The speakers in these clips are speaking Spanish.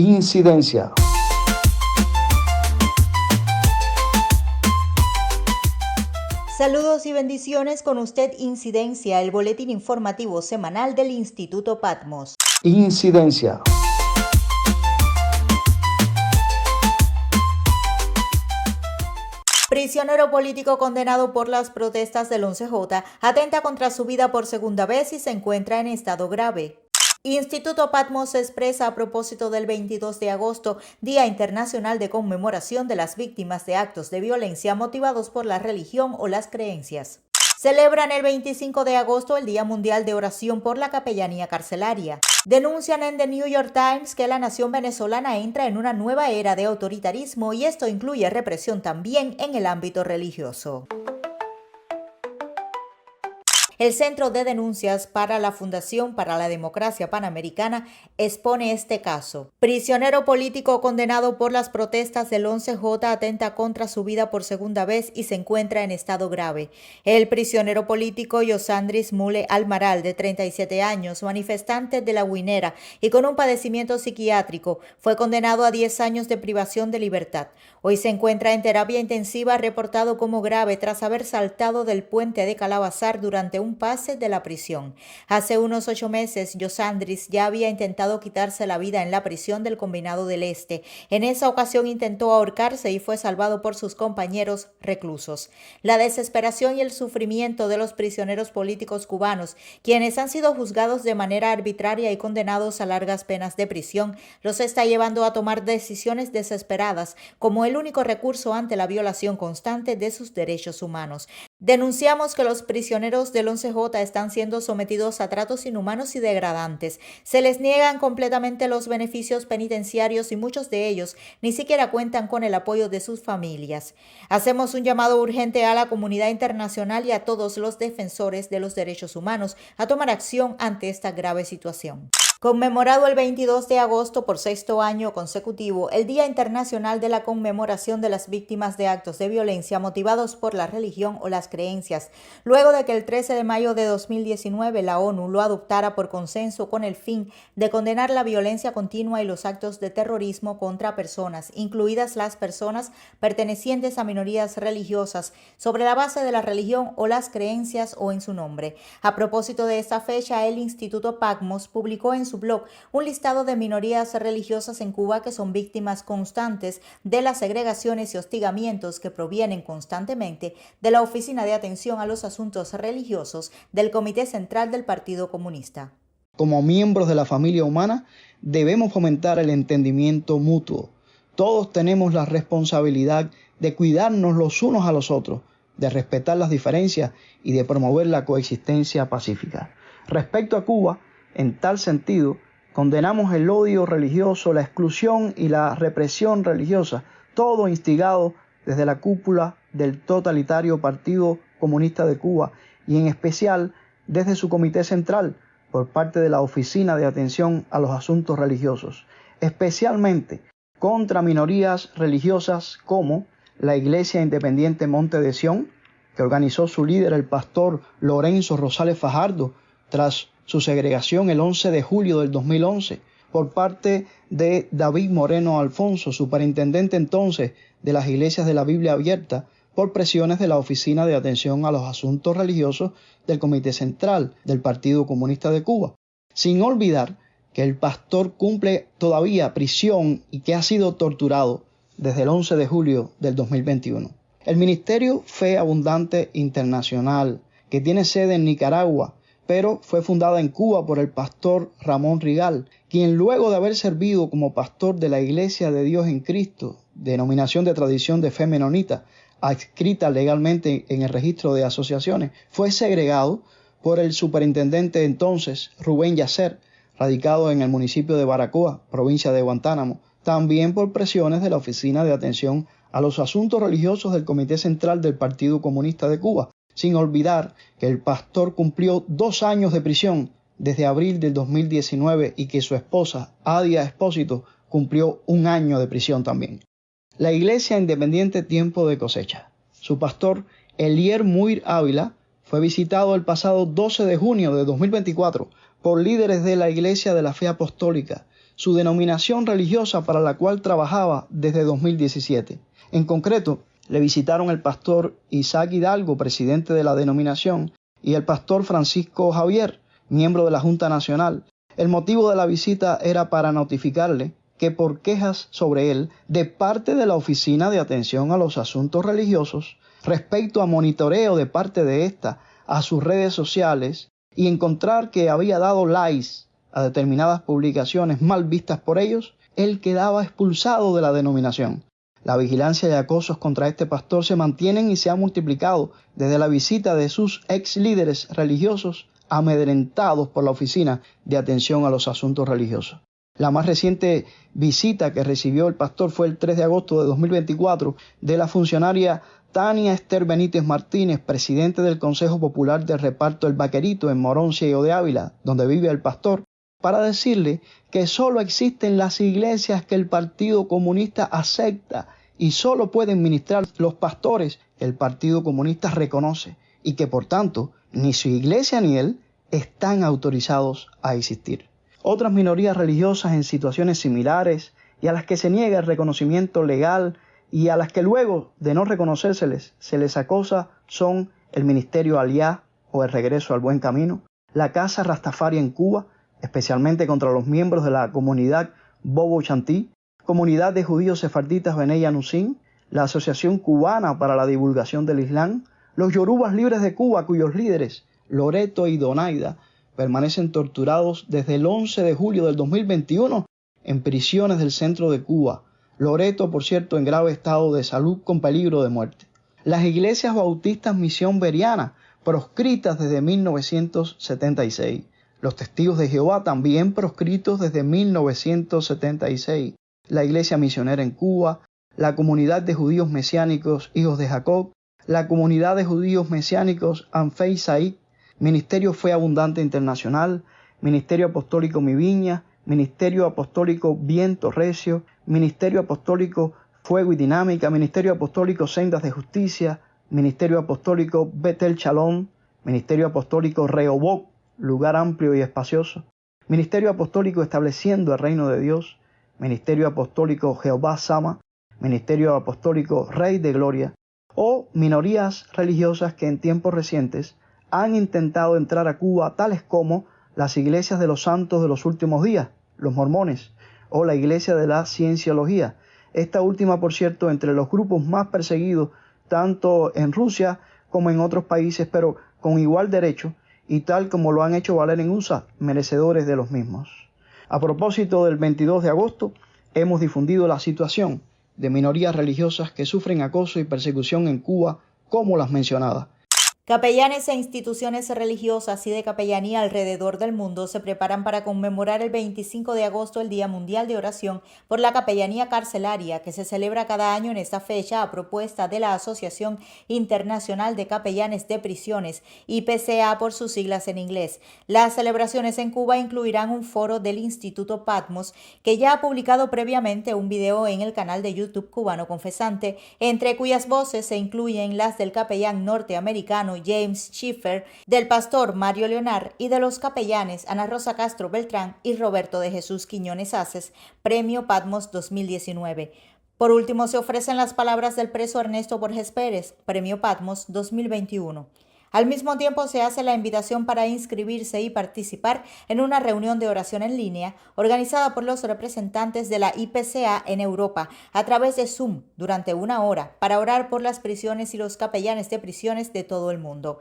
Incidencia. Saludos y bendiciones, con usted Incidencia, el boletín informativo semanal del Instituto Patmos. Incidencia. Prisionero político condenado por las protestas del 11J atenta contra su vida por segunda vez y se encuentra en estado grave. Instituto Patmos se expresa a propósito del 22 de agosto, Día Internacional de Conmemoración de las Víctimas de Actos de Violencia motivados por la religión o las creencias. Celebran el 25 de agosto el Día Mundial de Oración por la Capellanía Carcelaria. Denuncian en The New York Times que la nación venezolana entra en una nueva era de autoritarismo y esto incluye represión también en el ámbito religioso. El Centro de Denuncias para la Fundación para la Democracia Panamericana expone este caso. Prisionero político condenado por las protestas del 11J atenta contra su vida por segunda vez y se encuentra en estado grave. El prisionero político Yosandris Mule Almaral, de 37 años, manifestante de La Guinera y con un padecimiento psiquiátrico, fue condenado a 10 años de privación de libertad. Hoy se encuentra en terapia intensiva, reportado como grave tras haber saltado del puente de Calabazar durante un pase de la prisión. Hace unos 8 meses, Yosandris ya había intentado quitarse la vida en la prisión del Combinado del Este. En esa ocasión intentó ahorcarse y fue salvado por sus compañeros reclusos. La desesperación y el sufrimiento de los prisioneros políticos cubanos, quienes han sido juzgados de manera arbitraria y condenados a largas penas de prisión, los está llevando a tomar decisiones desesperadas como el único recurso ante la violación constante de sus derechos humanos. Denunciamos que los prisioneros del 11J están siendo sometidos a tratos inhumanos y degradantes. Se les niegan completamente los beneficios penitenciarios y muchos de ellos ni siquiera cuentan con el apoyo de sus familias. Hacemos un llamado urgente a la comunidad internacional y a todos los defensores de los derechos humanos a tomar acción ante esta grave situación. Conmemorado el 22 de agosto por 6º año consecutivo, el Día Internacional de la Conmemoración de las Víctimas de Actos de Violencia motivados por la religión o las creencias, luego de que el 13 de mayo de 2019 la ONU lo adoptara por consenso con el fin de condenar la violencia continua y los actos de terrorismo contra personas, incluidas las personas pertenecientes a minorías religiosas, sobre la base de la religión o las creencias o en su nombre. A propósito de esta fecha, el Instituto Patmos publicó en su blog un listado de minorías religiosas en Cuba que son víctimas constantes de las segregaciones y hostigamientos que provienen constantemente de la Oficina de Atención a los Asuntos Religiosos del Comité Central del Partido Comunista. Como miembros de la familia humana, debemos fomentar el entendimiento mutuo. Todos tenemos la responsabilidad de cuidarnos los unos a los otros, de respetar las diferencias y de promover la coexistencia pacífica. Respecto a Cuba, en tal sentido, condenamos el odio religioso, la exclusión y la represión religiosa, todo instigado desde la cúpula del totalitario Partido Comunista de Cuba y en especial desde su Comité Central por parte de la Oficina de Atención a los Asuntos Religiosos, especialmente contra minorías religiosas como la Iglesia Independiente Monte de Sión, que organizó su líder, el pastor Lorenzo Rosales Fajardo, tras su segregación el 11 de julio del 2011, por parte de David Moreno Alfonso, superintendente entonces de las iglesias de la Biblia Abierta, por presiones de la Oficina de Atención a los Asuntos Religiosos del Comité Central del Partido Comunista de Cuba. Sin olvidar que el pastor cumple todavía prisión y que ha sido torturado desde el 11 de julio del 2021. El Ministerio Fe Abundante Internacional, que tiene sede en Nicaragua, pero fue fundada en Cuba por el pastor Ramón Rigal, quien luego de haber servido como pastor de la Iglesia de Dios en Cristo, denominación de tradición de fe menonita, adscrita legalmente en el registro de asociaciones, fue segregado por el superintendente entonces, Rubén Yacer, radicado en el municipio de Baracoa, provincia de Guantánamo, también por presiones de la Oficina de Atención a los Asuntos Religiosos del Comité Central del Partido Comunista de Cuba, sin olvidar que el pastor cumplió 2 años de prisión desde abril del 2019 y que su esposa, Adia Espósito, cumplió 1 año de prisión también. La Iglesia Independiente Tiempo de Cosecha. Su pastor, Elier Muir Ávila, fue visitado el pasado 12 de junio de 2024 por líderes de la Iglesia de la Fe Apostólica. su denominación religiosa para la cual trabajaba desde 2017. En concreto, le visitaron el pastor Isaac Hidalgo, presidente de la denominación, y el pastor Francisco Javier, miembro de la Junta Nacional. El motivo de la visita era para notificarle que por quejas sobre él de parte de la Oficina de Atención a los Asuntos Religiosos, respecto a monitoreo de parte de esta a sus redes sociales y encontrar que había dado likes a determinadas publicaciones mal vistas por ellos, él quedaba expulsado de la denominación. La vigilancia y acosos contra este pastor se mantienen y se han multiplicado desde la visita de sus ex líderes religiosos amedrentados por la Oficina de Atención a los Asuntos Religiosos. La más reciente visita que recibió el pastor fue el 3 de agosto de 2024 de la funcionaria Tania Esther Benítez Martínez, presidente del Consejo Popular de Reparto El Vaquerito en Morón Ciego de Ávila, donde vive el pastor, para decirle que solo existen las iglesias que el Partido Comunista acepta y solo pueden ministrar los pastores que el Partido Comunista reconoce y que por tanto ni su iglesia ni él están autorizados a existir. Otras minorías religiosas en situaciones similares y a las que se niega el reconocimiento legal y a las que luego de no reconocérseles se les acosa son el Ministerio Aliá o el Regreso al Buen Camino, la Casa Rastafari en Cuba, especialmente contra los miembros de la comunidad Bobo Chantí, Comunidad de Judíos Sefarditas Beneya Nusin, la Asociación Cubana para la Divulgación del Islam, los Yorubas Libres de Cuba, cuyos líderes, Loreto y Donaida, permanecen torturados desde el 11 de julio del 2021 en prisiones del centro de Cuba. Loreto, por cierto, en grave estado de salud con peligro de muerte. Las iglesias bautistas Misión Veriana, proscritas desde 1976. Los Testigos de Jehová, también proscritos desde 1976. La Iglesia Misionera en Cuba, la Comunidad de Judíos Mesiánicos Hijos de Jacob, la Comunidad de Judíos Mesiánicos Anfei Said, Ministerio Fe Abundante Internacional, Ministerio Apostólico Mi Viña, Ministerio Apostólico Viento Recio, Ministerio Apostólico Fuego y Dinámica, Ministerio Apostólico Sendas de Justicia, Ministerio Apostólico Betel Shalom, Ministerio Apostólico Rehoboth, Lugar Amplio y Espacioso, Ministerio Apostólico Estableciendo el Reino de Dios, Ministerio Apostólico Jehová Sama, Ministerio Apostólico Rey de Gloria, o minorías religiosas que en tiempos recientes han intentado entrar a Cuba, tales como las iglesias de los santos de los últimos días, los mormones, o la iglesia de la cienciología. Esta última, por cierto, entre los grupos más perseguidos, tanto en Rusia como en otros países, pero con igual derecho, y tal como lo han hecho valer en USA, merecedores de los mismos. A propósito del 22 de agosto, hemos difundido la situación de minorías religiosas que sufren acoso y persecución en Cuba, como las mencionadas. Capellanes e instituciones religiosas y de capellanía alrededor del mundo se preparan para conmemorar el 25 de agosto el Día Mundial de Oración por la Capellanía Carcelaria, que se celebra cada año en esta fecha a propuesta de la Asociación Internacional de Capellanes de Prisiones, IPCA por sus siglas en inglés. Las celebraciones en Cuba incluirán un foro del Instituto Patmos, que ya ha publicado previamente un video en el canal de YouTube Cubano Confesante, entre cuyas voces se incluyen las del capellán norteamericano James Schiffer, del pastor Mario Leonard y de los capellanes Ana Rosa Castro Beltrán y Roberto de Jesús Quiñones Aces, Premio Patmos 2019. Por último, se ofrecen las palabras del preso Ernesto Borges Pérez, Premio Patmos 2021. Al mismo tiempo, se hace la invitación para inscribirse y participar en una reunión de oración en línea organizada por los representantes de la IPCA en Europa a través de Zoom durante 1 hora para orar por las prisiones y los capellanes de prisiones de todo el mundo.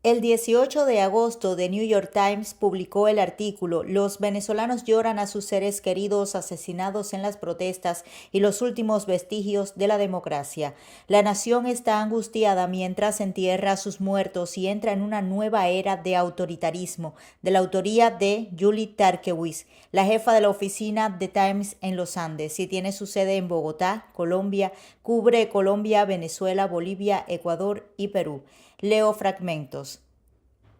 El 18 de agosto, The New York Times publicó el artículo «Los venezolanos lloran a sus seres queridos asesinados en las protestas y los últimos vestigios de la democracia. La nación está angustiada mientras entierra a sus muertos y entra en una nueva era de autoritarismo», de la autoría de Julie Tarkewicz, la jefa de la oficina de Times en los Andes, y tiene su sede en Bogotá, Colombia. Cubre Colombia, Venezuela, Bolivia, Ecuador y Perú. Leo fragmentos.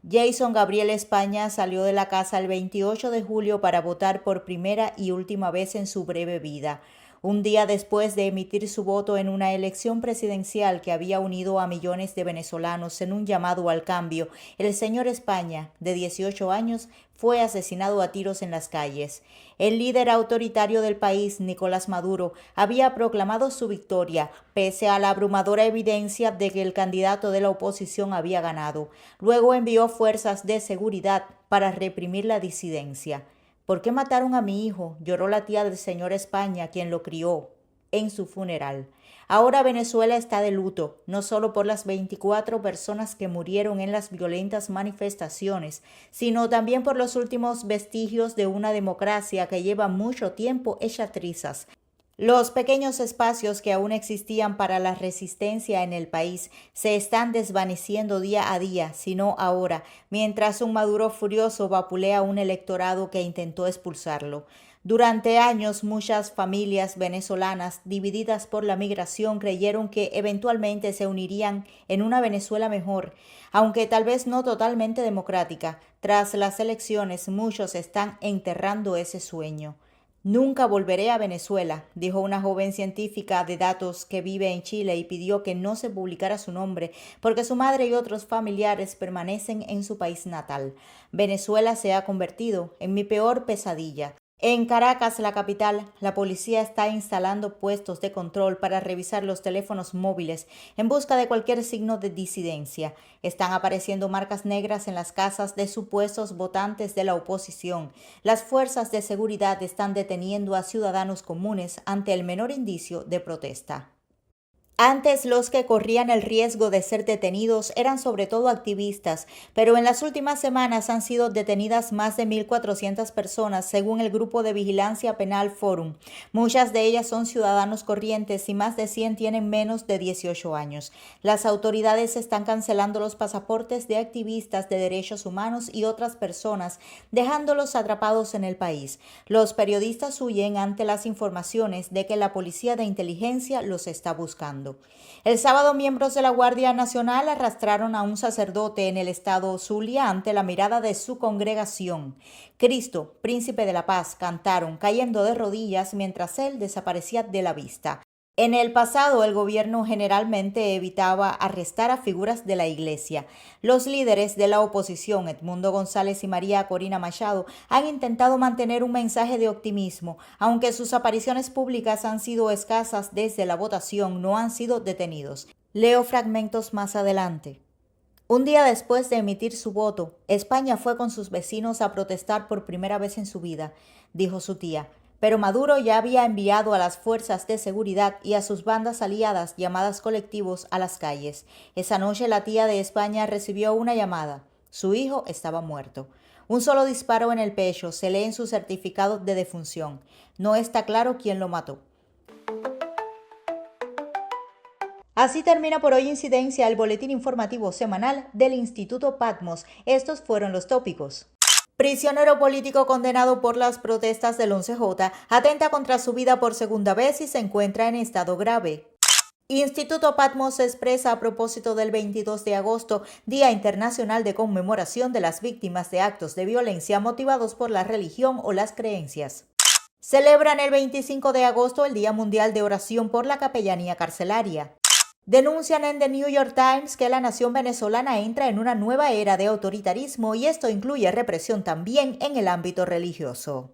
Jason Gabriel España salió de la casa el 28 de julio para votar por primera y última vez en su breve vida. Un día después de emitir su voto en una elección presidencial que había unido a millones de venezolanos en un llamado al cambio, el señor España, de 18 años, fue asesinado a tiros en las calles. El líder autoritario del país, Nicolás Maduro, había proclamado su victoria, pese a la abrumadora evidencia de que el candidato de la oposición había ganado. Luego envió fuerzas de seguridad para reprimir la disidencia. ¿Por qué mataron a mi hijo?, lloró la tía del señor España, quien lo crió, en su funeral. Ahora Venezuela está de luto, no solo por las 24 personas que murieron en las violentas manifestaciones, sino también por los últimos vestigios de una democracia que lleva mucho tiempo hecha trizas. Los pequeños espacios que aún existían para la resistencia en el país se están desvaneciendo día a día, sino ahora, mientras un Maduro furioso vapulea a un electorado que intentó expulsarlo. Durante años, muchas familias venezolanas divididas por la migración creyeron que eventualmente se unirían en una Venezuela mejor, aunque tal vez no totalmente democrática. Tras las elecciones, muchos están enterrando ese sueño. Nunca volveré a Venezuela, dijo una joven científica de datos que vive en Chile y pidió que no se publicara su nombre porque su madre y otros familiares permanecen en su país natal. Venezuela se ha convertido en mi peor pesadilla. En Caracas, la capital, la policía está instalando puestos de control para revisar los teléfonos móviles en busca de cualquier signo de disidencia. Están apareciendo marcas negras en las casas de supuestos votantes de la oposición. Las fuerzas de seguridad están deteniendo a ciudadanos comunes ante el menor indicio de protesta. Antes, los que corrían el riesgo de ser detenidos eran sobre todo activistas, pero en las últimas semanas han sido detenidas más de 1.400 personas, según el Grupo de Vigilancia Penal Forum. Muchas de ellas son ciudadanos corrientes y más de 100 tienen menos de 18 años. Las autoridades están cancelando los pasaportes de activistas de derechos humanos y otras personas, dejándolos atrapados en el país. Los periodistas huyen ante las informaciones de que la policía de inteligencia los está buscando. El sábado, miembros de la Guardia Nacional arrastraron a un sacerdote en el estado Zulia ante la mirada de su congregación. Cristo, Príncipe de la Paz, cantaron, cayendo de rodillas mientras él desaparecía de la vista. En el pasado, el gobierno generalmente evitaba arrestar a figuras de la Iglesia. Los líderes de la oposición, Edmundo González y María Corina Machado, han intentado mantener un mensaje de optimismo. Aunque sus apariciones públicas han sido escasas desde la votación, no han sido detenidos. Leo fragmentos más adelante. Un día después de emitir su voto, España fue con sus vecinos a protestar por primera vez en su vida, dijo su tía. Pero Maduro ya había enviado a las fuerzas de seguridad y a sus bandas aliadas llamadas colectivos a las calles. Esa noche la tía de España recibió una llamada. Su hijo estaba muerto. Un solo disparo en el pecho, se lee en su certificado de defunción. No está claro quién lo mató. Así termina por hoy Incidencia, el boletín informativo semanal del Instituto Patmos. Estos fueron los tópicos. Prisionero político condenado por las protestas del 11J atenta contra su vida por segunda vez y se encuentra en estado grave. Instituto Patmos se expresa a propósito del 22 de agosto, Día Internacional de Conmemoración de las Víctimas de Actos de Violencia motivados por la religión o las creencias. Celebran el 25 de agosto el Día Mundial de Oración por la Capellanía Carcelaria. Denuncian en The New York Times que la nación venezolana entra en una nueva era de autoritarismo y esto incluye represión también en el ámbito religioso.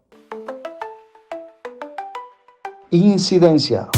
Incidencia.